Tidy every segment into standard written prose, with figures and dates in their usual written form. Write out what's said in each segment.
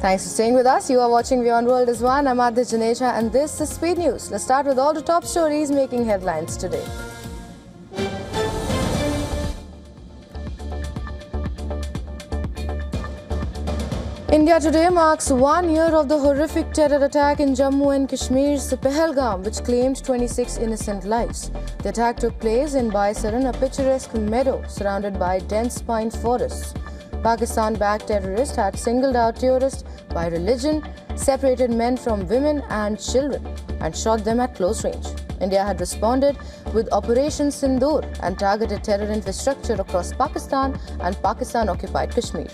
Thanks for staying with us. You are watching WION The World as one. I'm Aditya Janeja and this is Speed News. Let's start with all the top stories making headlines today. India today marks 1 year of the horrific terror attack in Jammu and Kashmir's Pahalgam, which claimed 26 innocent lives. The attack took place in Baisaran, a picturesque meadow surrounded by dense pine forests. Pakistan-backed terrorists had singled out tourists by religion, separated men from women and children, and shot them at close range. India had responded with Operation Sindoor and targeted terror infrastructure across Pakistan and Pakistan-occupied Kashmir.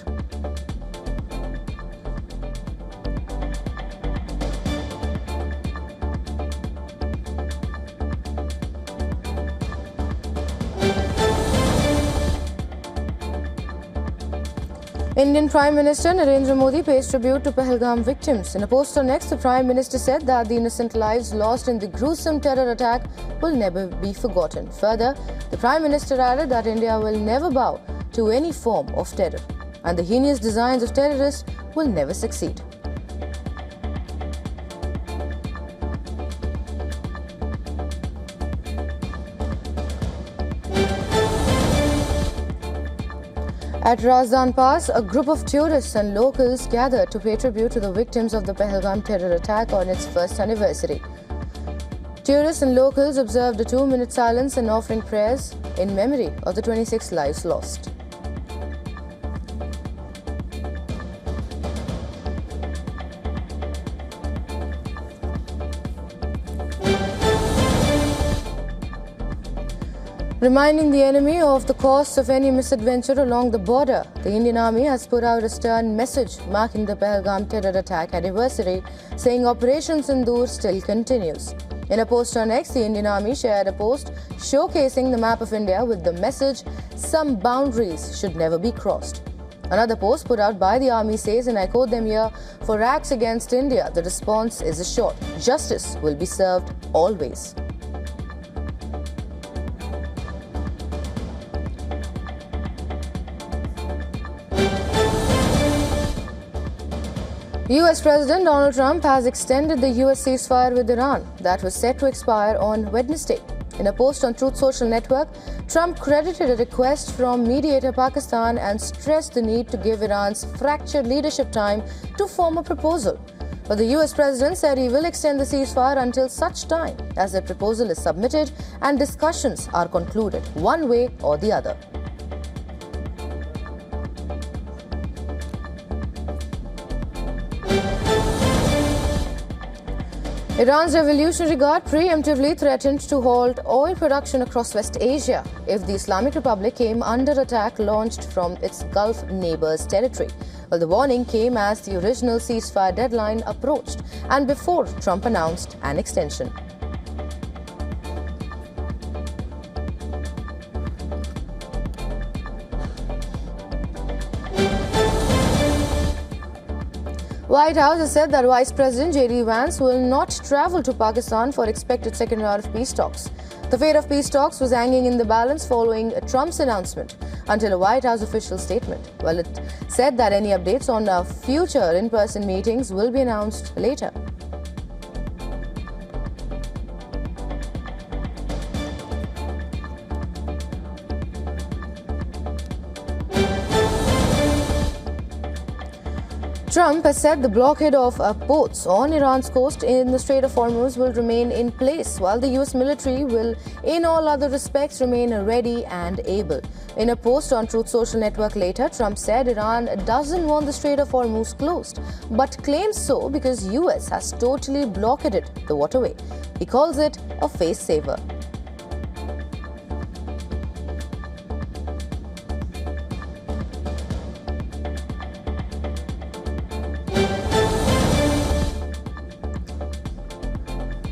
Indian Prime Minister Narendra Modi pays tribute to Pahalgam victims. In a post on X, the Prime Minister said that the innocent lives lost in the gruesome terror attack will never be forgotten. Further, the Prime Minister added that India will never bow to any form of terror and the heinous designs of terrorists will never succeed. At Razdan Pass, a group of tourists and locals gathered to pay tribute to the victims of the Pahalgam terror attack on its first anniversary. Tourists and locals observed a 2-minute silence and offering prayers in memory of the 26 lives lost. Reminding the enemy of the cost of any misadventure along the border, the Indian Army has put out a stern message marking the Pahalgam terror attack anniversary, saying Operation Sindoor still continues. In a post on X, the Indian Army shared a post showcasing the map of India with the message, "Some boundaries should never be crossed." Another post put out by the Army says, and I quote them here, "For acts against India, the response is assured. Justice will be served always." US President Donald Trump has extended the US ceasefire with Iran that was set to expire on Wednesday. In a post on Truth Social Network, Trump credited a request from mediator Pakistan and stressed the need to give Iran's fractured leadership time to form a proposal. But the US President said he will extend the ceasefire until such time as the proposal is submitted and discussions are concluded, one way or the other. Iran's Revolutionary Guard preemptively threatened to halt oil production across West Asia if the Islamic Republic came under attack launched from its Gulf neighbor's territory. Well, the warning came as the original ceasefire deadline approached and before Trump announced an extension. White House has said that Vice President J.D. Vance will not travel to Pakistan for expected second round of peace talks. The fate of peace talks was hanging in the balance following Trump's announcement until a White House official statement. Well, it said that any updates on future in-person meetings will be announced later. Trump has said the blockade of ports on Iran's coast in the Strait of Hormuz will remain in place, while the US military will, in all other respects, remain ready and able. In a post on Truth Social Network later, Trump said Iran doesn't want the Strait of Hormuz closed, but claims so because US has totally blockaded the waterway. He calls it a face saver.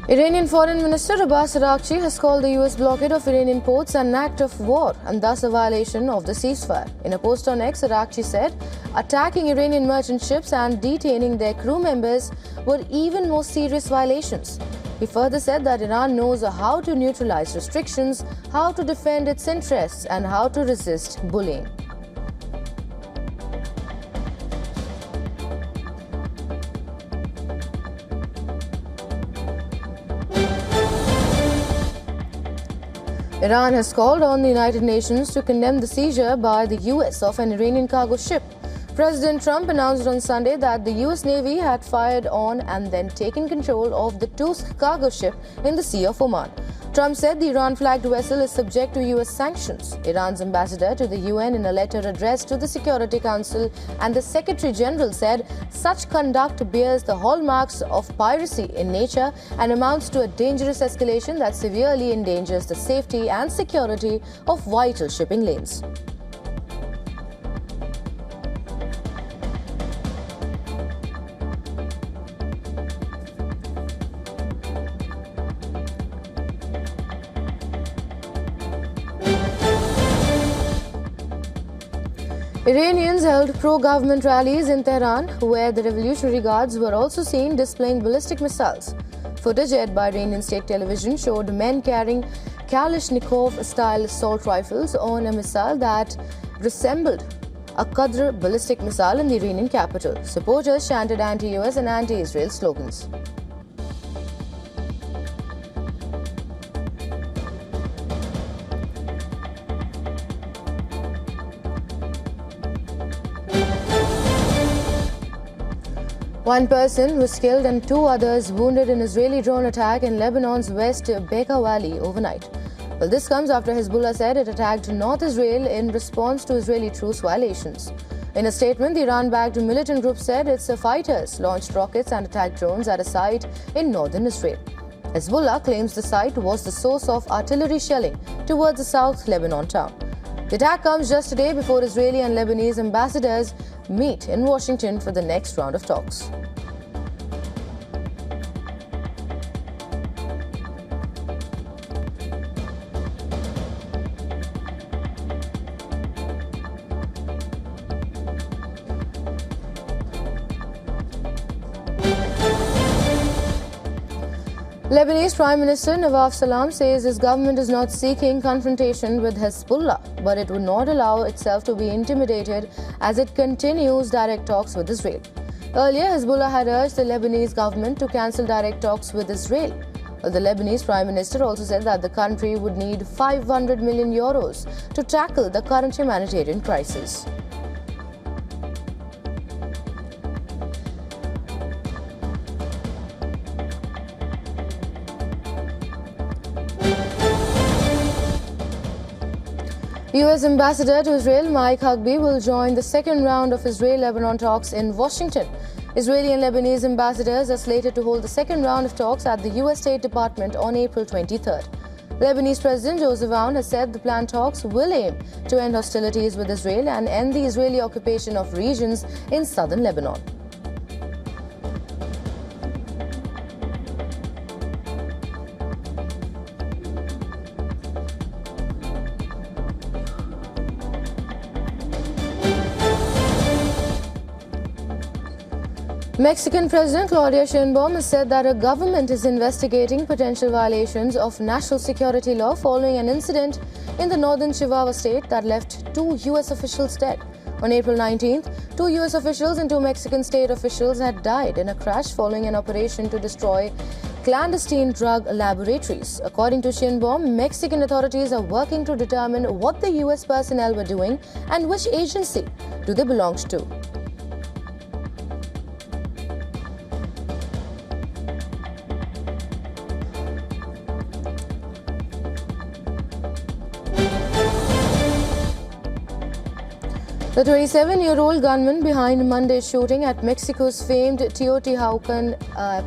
Iranian Foreign Minister Abbas Araghchi has called the US blockade of Iranian ports an act of war and thus a violation of the ceasefire. In a post on X, Araghchi said attacking Iranian merchant ships and detaining their crew members were even more serious violations. He further said that Iran knows how to neutralize restrictions, how to defend its interests, and how to resist bullying. Iran has called on the United Nations to condemn the seizure by the US of an Iranian cargo ship. President Trump announced on Sunday that the US Navy had fired on and then taken control of the Tusk cargo ship in the Sea of Oman. Trump said the Iran-flagged vessel is subject to US sanctions. Iran's ambassador to the UN in a letter addressed to the Security Council and the Secretary General said such conduct bears the hallmarks of piracy in nature and amounts to a dangerous escalation that severely endangers the safety and security of vital shipping lanes. Iranians held pro-government rallies in Tehran, where the Revolutionary Guards were also seen displaying ballistic missiles. Footage aired by Iranian state television showed men carrying Kalashnikov-style assault rifles on a missile that resembled a Qadr ballistic missile in the Iranian capital. Supporters chanted anti-US and anti-Israel slogans. One person was killed and two others wounded in Israeli drone attack in Lebanon's West Bekaa Valley overnight. Well, this comes after Hezbollah said it attacked North Israel in response to Israeli truce violations. In a statement, the Iran-backed militant group said its fighters launched rockets and attacked drones at a site in northern Israel. Hezbollah claims the site was the source of artillery shelling towards the South Lebanon town. The attack comes just a day before Israeli and Lebanese ambassadors meet in Washington for the next round of talks. Lebanese Prime Minister Nawaf Salam says his government is not seeking confrontation with Hezbollah, but it would not allow itself to be intimidated as it continues direct talks with Israel. Earlier, Hezbollah had urged the Lebanese government to cancel direct talks with Israel. The Lebanese Prime Minister also said that the country would need 500 million euros to tackle the current humanitarian crisis. US Ambassador to Israel Mike Hugby will join the second round of Israel-Lebanon talks in Washington. Israeli and Lebanese ambassadors are slated to hold the second round of talks at the US State Department on April 23rd. Lebanese President Joseph Aoun has said the planned talks will aim to end hostilities with Israel and end the Israeli occupation of regions in southern Lebanon. Mexican President Claudia Sheinbaum has said that her government is investigating potential violations of national security law following an incident in the northern Chihuahua state that left two U.S. officials dead. On April 19th, two U.S. officials and two Mexican state officials had died in a crash following an operation to destroy clandestine drug laboratories. According to Sheinbaum, Mexican authorities are working to determine what the U.S. personnel were doing and which agency do they belong to. The 27-year-old gunman behind Monday's shooting at Mexico's famed Teotihuacan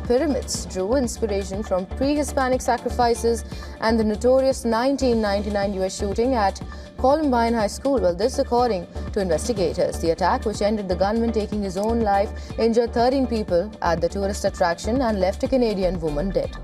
pyramids drew inspiration from pre-Hispanic sacrifices and the notorious 1999 U.S. shooting at Columbine High School. Well, this according to investigators. The attack, which ended the gunman taking his own life, injured 13 people at the tourist attraction and left a Canadian woman dead.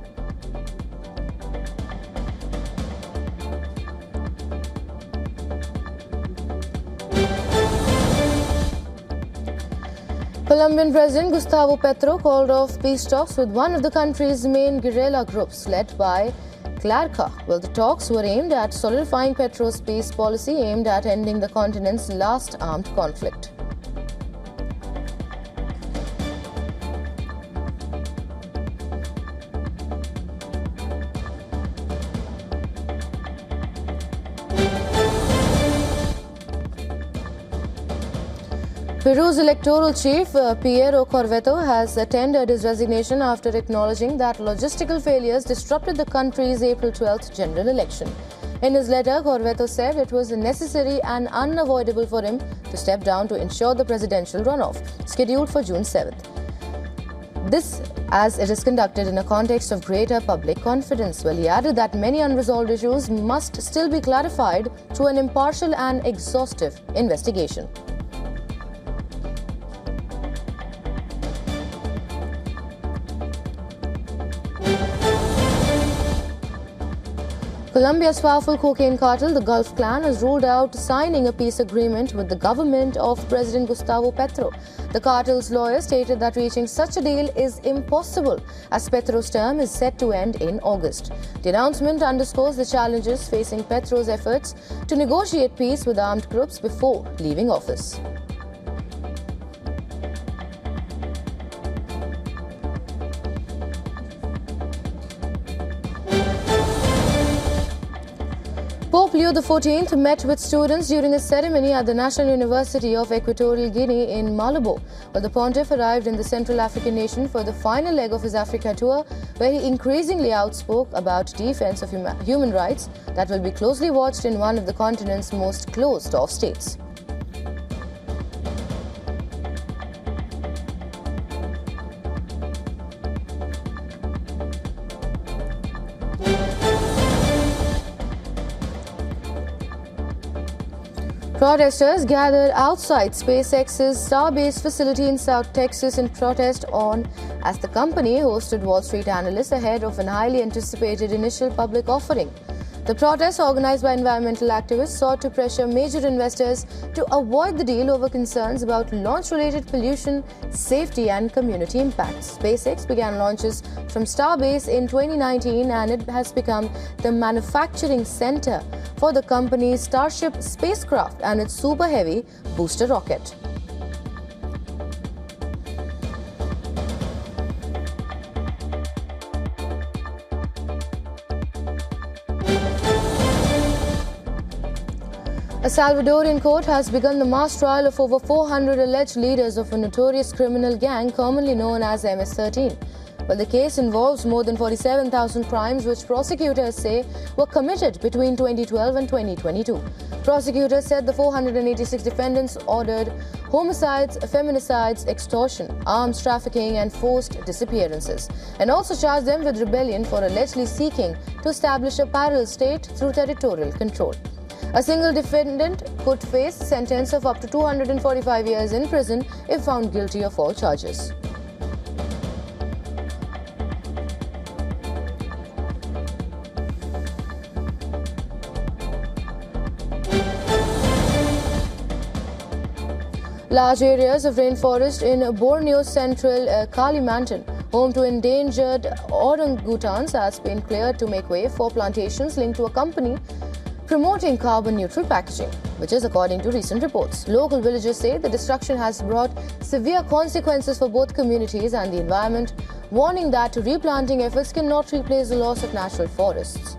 Colombian President Gustavo Petro called off peace talks with one of the country's main guerrilla groups led by Clarca. Well, the talks were aimed at solidifying Petro's peace policy aimed at ending the continent's last armed conflict. Peru's electoral chief, Piero Corvetto, has tendered his resignation after acknowledging that logistical failures disrupted the country's April 12th general election. In his letter, Corvetto said it was necessary and unavoidable for him to step down to ensure the presidential runoff, scheduled for June 7th. This as it is conducted in a context of greater public confidence. Well, he added that many unresolved issues must still be clarified through an impartial and exhaustive investigation. Colombia's powerful cocaine cartel, the Gulf Clan, has ruled out signing a peace agreement with the government of President Gustavo Petro. The cartel's lawyers stated that reaching such a deal is impossible as Petro's term is set to end in August. The announcement underscores the challenges facing Petro's efforts to negotiate peace with armed groups before leaving office. Pope Leo XIV met with students during a ceremony at the National University of Equatorial Guinea in Malabo, where the pontiff arrived in the Central African nation for the final leg of his Africa tour, where he increasingly outspoke about defense of human rights that will be closely watched in one of the continent's most closed-off states. Protesters gathered outside SpaceX's Starbase facility in South Texas in protest as the company hosted Wall Street analysts ahead of an highly anticipated initial public offering. The protest, organized by environmental activists, sought to pressure major investors to avoid the deal over concerns about launch-related pollution, safety and community impacts. SpaceX began launches from Starbase in 2019 and it has become the manufacturing center for the company's Starship spacecraft and its Super Heavy booster rocket. A Salvadorian court has begun the mass trial of over 400 alleged leaders of a notorious criminal gang commonly known as MS-13. Well, the case involves more than 47,000 crimes which prosecutors say were committed between 2012 and 2022. Prosecutors said the 486 defendants ordered homicides, feminicides, extortion, arms trafficking and forced disappearances, and also charged them with rebellion for allegedly seeking to establish a parallel state through territorial control. A single defendant could face a sentence of up to 245 years in prison if found guilty of all charges. Large areas of rainforest in Borneo's central Kalimantan, home to endangered orangutans, has been cleared to make way for plantations linked to a company promoting carbon-neutral packaging, which is according to recent reports. Local villagers say the destruction has brought severe consequences for both communities and the environment, warning that replanting efforts cannot replace the loss of natural forests.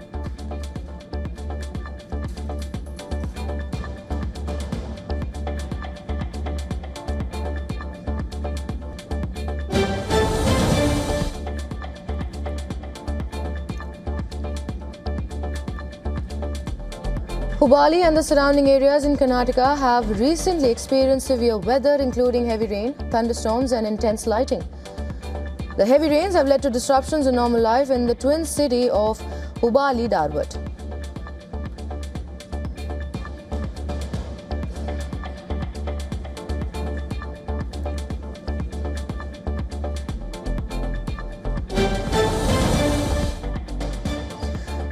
Hubballi and the surrounding areas in Karnataka have recently experienced severe weather, including heavy rain, thunderstorms and intense lighting. The heavy rains have led to disruptions in normal life in the twin city of Hubballi-Dharwad.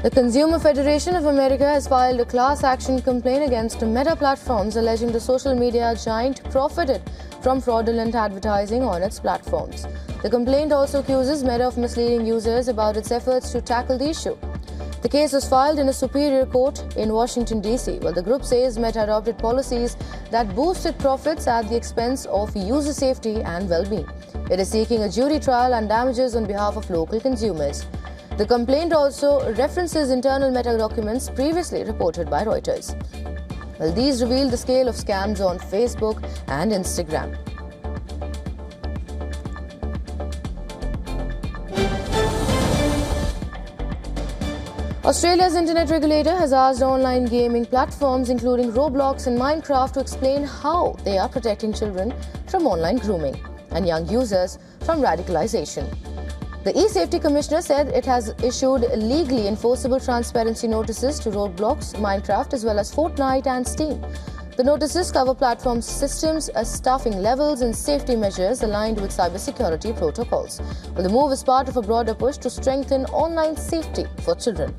The Consumer Federation of America has filed a class action complaint against Meta Platforms, alleging the social media giant profited from fraudulent advertising on its platforms. The complaint also accuses Meta of misleading users about its efforts to tackle the issue. The case was filed in a superior court in Washington, D.C., where the group says Meta adopted policies that boosted profits at the expense of user safety and well-being. It is seeking a jury trial and damages on behalf of local consumers. The complaint also references internal Meta documents previously reported by Reuters. Well, these reveal the scale of scams on Facebook and Instagram. Australia's internet regulator has asked online gaming platforms including Roblox and Minecraft to explain how they are protecting children from online grooming and young users from radicalization. The e-Safety Commissioner said it has issued legally enforceable transparency notices to Roblox, Minecraft as well as Fortnite and Steam. The notices cover platform systems, staffing levels and safety measures aligned with cybersecurity protocols. Well, the move is part of a broader push to strengthen online safety for children.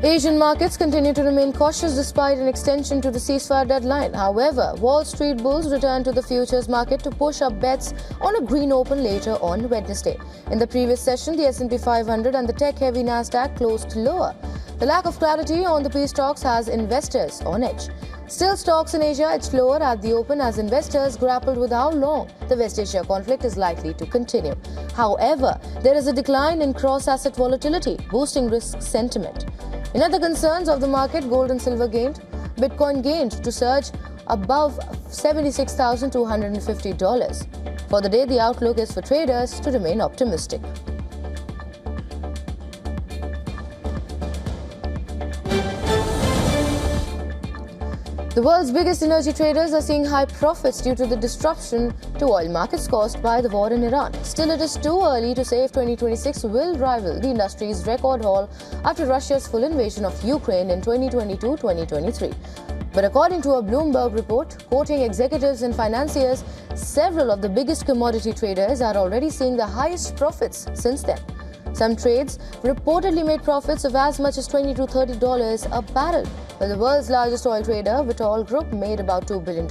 Asian markets continue to remain cautious despite an extension to the ceasefire deadline. However, Wall Street bulls returned to the futures market to push up bets on a green open later on Wednesday. In the previous session, the S&P 500 and the tech-heavy Nasdaq closed lower. The lack of clarity on the peace talks has investors on edge. Still, stocks in Asia edged lower at the open as investors grappled with how long the West Asia conflict is likely to continue. However, there is a decline in cross-asset volatility, boosting risk sentiment. In other concerns of the market, gold and silver gained. Bitcoin gained to surge above $76,250. For the day, the outlook is for traders to remain optimistic. The world's biggest energy traders are seeing high profits due to the disruption to oil markets caused by the war in Iran. Still, it is too early to say if 2026 will rival the industry's record haul after Russia's full invasion of Ukraine in 2022-2023. But according to a Bloomberg report, quoting executives and financiers, several of the biggest commodity traders are already seeing the highest profits since then. Some trades reportedly made profits of as much as $20 to $30 a barrel, while the world's largest oil trader, Vitol Group, made about $2 billion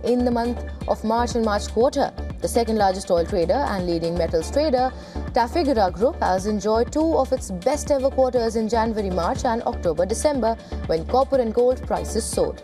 in the month of March and March quarter. The second largest oil trader and leading metals trader, Trafigura Group, has enjoyed two of its best ever quarters in January, March and October, December, when copper and gold prices soared.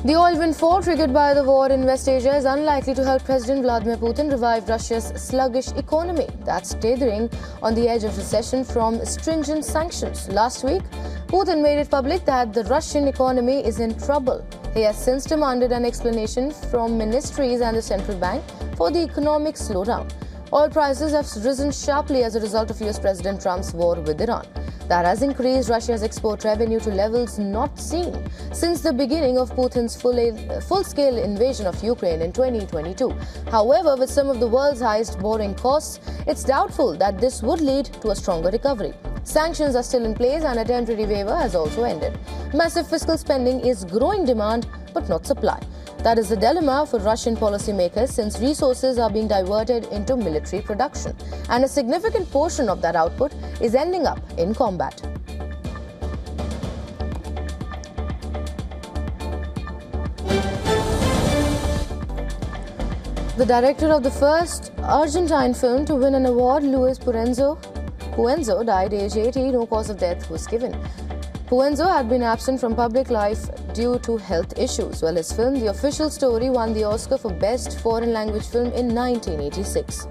The oil windfall triggered by the war in West Asia is unlikely to help President Vladimir Putin revive Russia's sluggish economy that's teetering on the edge of recession from stringent sanctions. Last week, Putin made it public that the Russian economy is in trouble. He has since demanded an explanation from ministries and the central bank for the economic slowdown. Oil prices have risen sharply as a result of US President Trump's war with Iran. That has increased Russia's export revenue to levels not seen since the beginning of Putin's full-scale invasion of Ukraine in 2022. However, with some of the world's highest borrowing costs, it's doubtful that this would lead to a stronger recovery. Sanctions are still in place and a temporary waiver has also ended. Massive fiscal spending is growing demand but not supply. That is the dilemma for Russian policymakers since resources are being diverted into military production, and a significant portion of that output is ending up in combat. The director of the first Argentine film to win an award, Luis Puenzo, died aged 80. No cause of death was given. Puenzo had been absent from public life due to health issues, while his film The Official Story won the Oscar for Best Foreign Language Film in 1986.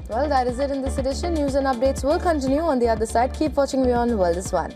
Well, that is it in this edition. News and updates will continue on the other side. Keep watching WION The World is One.